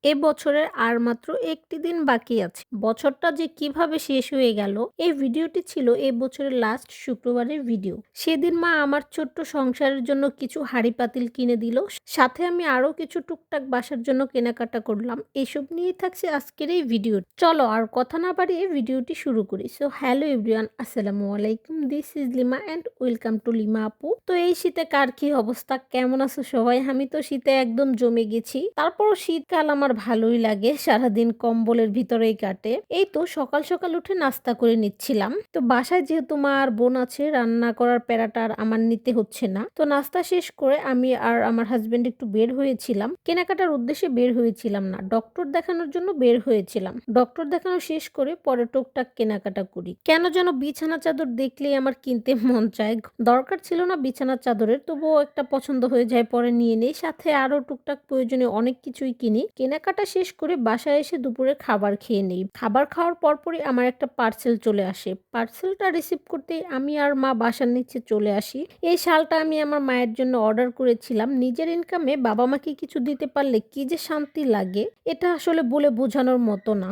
এ বছরের আর মাত্র একটি দিন বাকি আছে। বছরটা যে কিভাবে শেষ হয়ে গেল, এই ভিডিওটি ছিল এ বছরের লাস্ট শুক্রবারের ভিডিও। সেদিন মা আমার ছোট্ট সংসারের জন্য কিছু হাঁড়ি-পাতিল কিনে দিল। সাথে আমি আরও কিছু টুকটাক বাসার জন্য কেনাকাটা করলাম। এসব নিয়েই থাকছে আজকের এই ভিডিও। চলো আর কথা না বাড়িয়ে ভিডিওটি শুরু করি। সো হ্যালো এভরিওয়ান, আসসালামু আলাইকুম। This is lima and welcome to lima আপু। তো এই শীতে কার কি অবস্থা, কেমন আছো সবাই? আমি তো শীতে একদম জমে গেছি। তারপরও শীতকাল আমার ভালোই লাগে, সারাদিন কম্বলের ভিতরেই কাটে। এই তো সকাল সকাল উঠে নাস্তা করে নিচ্ছিলাম। তো বাসায় যেহেতু মা আর বোন আছে, রান্না করার প্যারাটা আর আমার নিতে হচ্ছে না। তো নাস্তা শেষ করে আমি আর আমার হাজবেন্ড একটু বের হয়েছিলাম। কেনাকাটার উদ্দেশ্যে বের হয়েছিলাম না, ডক্টর দেখানোর জন্য বের হয়েছিলাম। ডক্টর দেখানো শেষ করে পরে টুকটাক কেনাকাটা করি। কেন যেন বিছানা চাদর দেখলেই আমার কিনতে মন চায়। দরকার ছিল না বিছানার চাদরের, তবুও একটা পছন্দ হয়ে যায়, পরে নিয়ে নেই। সাথে আরো টুকটাক প্রয়োজনীয় অনেক কিছুই কিনি। কেনাকাটা শেষ করে বাসায় এসে দুপুরে খাবার খেয়ে নেই। খাবার খাওয়ার পরপরই আমার একটা পার্সেল চলে আসে। পার্সেলটা রিসিভ করতেই আমি আর মা বাসার নিচে চলে আসি। এই শালটা আমি আমার মায়ের জন্য অর্ডার করেছিলাম। নিজের ইনকামে বাবা মাকে কিছু দিতে পারলে কি যে শান্তি লাগে, এটা আসলে বলে বোঝানোর মতো না।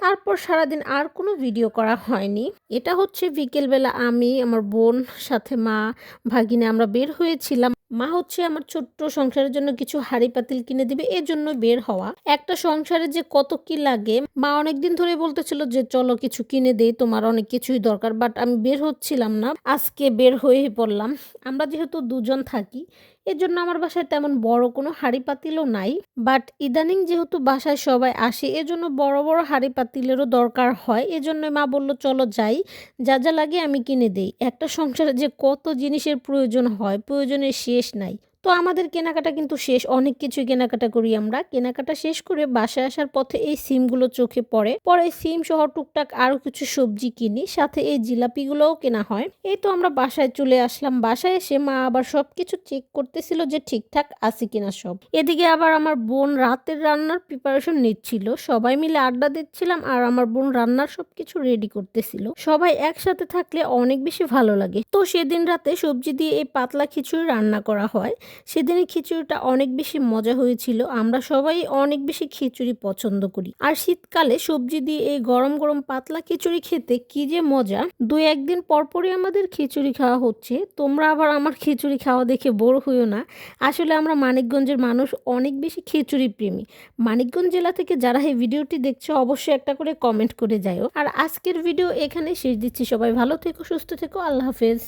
তারপর সারাদিন আর কোনো ভিডিও করা হয়নি। এটা হচ্ছে বিকেলবেলা আমি, আমার বোন, সাথে মা, ভাগিনে আমরা বের হয়েছিলাম। মা হচ্ছে আমার ছোট্ট সংসারের জন্য কিছু হাঁড়ি পাতিল কিনে দিবে, এজন্য বের হওয়া। একটা সংসারে যে কত কি লাগে, মা অনেকদিন ধরে বলতেছিল যে চলো কিছু কিনে দেই, তোমার অনেক কিছুই দরকার, বাট আমি বের হচ্ছিলাম না। আজকে বের হয়ে পড়লাম। আমরা যেহেতু দুজন থাকি, এজন্য আমার বাসায় তেমন বড় কোনো হাঁড়ি পাতিলও নাই। বাট ইদানিং যেহেতু বাসায় সবাই আসে, এজন্য বড় বড় হাঁড়ি পাতিলেরও দরকার হয়। এজন্য মা বলল চলো যাই, যা যা লাগে আমি কিনে দেই। একটা সংসারে যে কত জিনিসের প্রয়োজন হয়, প্রয়োজনের শেষ নাই। তো আমাদের কেনাকাটা কিন্তু শেষ, অনেক কিছুই কেনাকাটা করি আমরা। কেনাকাটা শেষ করে বাসায় আসার পথে এই সিমগুলো চোখে পড়ে। পরে সিম সহ টুকটাক আরো কিছু সবজি কিনি, সাথে এই জিলাপিগুলোও কেনা হয়। এই তো আমরা বাসায় চলে আসলাম। বাসায় এসে মা আবার সবকিছু চেক করতেছিল যে ঠিকঠাক আছে কিনা সব। এদিকে আবার আমার বোন রাতের রান্নার প্রিপারেশন নিচ্ছিল। সবাই মিলে আড্ডা দিচ্ছিলাম আর আমার বোন রান্নার সবকিছু রেডি করতেছিল। সবাই একসাথে থাকলে অনেক বেশি ভালো লাগে। তো সেদিন রাতে সবজি দিয়ে এই পাতলা খিচুড়ি রান্না করা হয়। সেদিনের খিচুড়িটা অনেক বেশি মজা হয়েছিল। আমরা সবাই অনেক বেশি খিচুড়ি পছন্দ করি। আর শীতকালে সবজি দিয়ে এই গরম গরম পাতলা খিচুড়ি খেতে কি যে মজা। 2-1 দিন পরপরই আমাদের খিচুড়ি খাওয়া হচ্ছে। তোমরা আবার আমার খিচুড়ি খাওয়া দেখে বোর হইও না। আসলে আমরা মানিকগঞ্জের মানুষ অনেক বেশি খিচুড়ি প্রেমী। মানিকগঞ্জ জেলা থেকে যারা এই ভিডিওটি দেখছো অবশ্যই একটা করে কমেন্ট করে যাও। আর আজকের ভিডিও এখানে শেষ দিচ্ছি। সবাই ভালো থেকো, সুস্থ থেকো, আল্লাহ হাফেজ।